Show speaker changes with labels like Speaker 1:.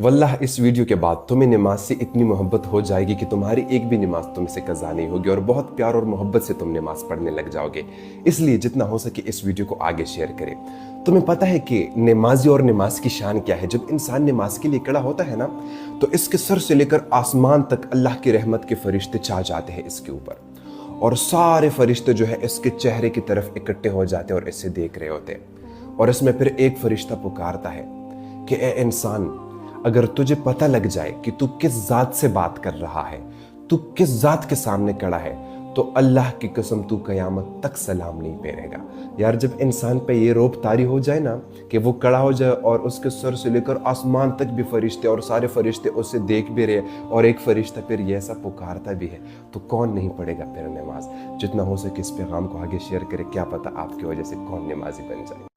Speaker 1: वल्लाह इस वीडियो के बाद तुम्हें नमाज से इतनी मोहब्बत हो जाएगी कि तुम्हारी एक भी नमाज तुमसे कज़ा नहीं होगी और बहुत प्यार और मोहब्बत से तुम नमाज पढ़ने लग जाओगे। इसलिए जितना हो सके इस वीडियो को आगे शेयर करें। तुम्हें पता है कि नमाजी और नमाज की शान क्या है? जब इंसान नमाज के लिए खड़ा होता है ना, तो इसके सर से लेकर आसमान तक अल्लाह की रहमत के फरिश्ते छा जाते हैं इसके ऊपर, और सारे फरिश्ते जो है इसके चेहरे की तरफ इकट्ठे हो जाते हैं और इसे देख रहे होते हैं। और इसमें फिर एक फरिश्ता पुकारता है कि ए इंसान, अगर तुझे पता लग जाए कि तू किस जात से बात कर रहा है, तू किस जात के सामने खड़ा है, तो अल्लाह की कसम तू कयामत तक सलाम नहीं फेरेगा। यार, जब इंसान पे ये रोब तारी हो जाए ना कि वो खड़ा हो जाए और उसके सर से लेकर आसमान तक भी फरिश्ते और सारे फरिश्ते उसे देख भी रहे और एक फरिश्ता फिर ये ऐसा पुकारता भी है, तो कौन नहीं पढ़ेगा फिर नमाज? जितना हो सके इस पैगाम को आगे शेयर करें, क्या पता आपकी वजह से कौन नमाजी बन जाए।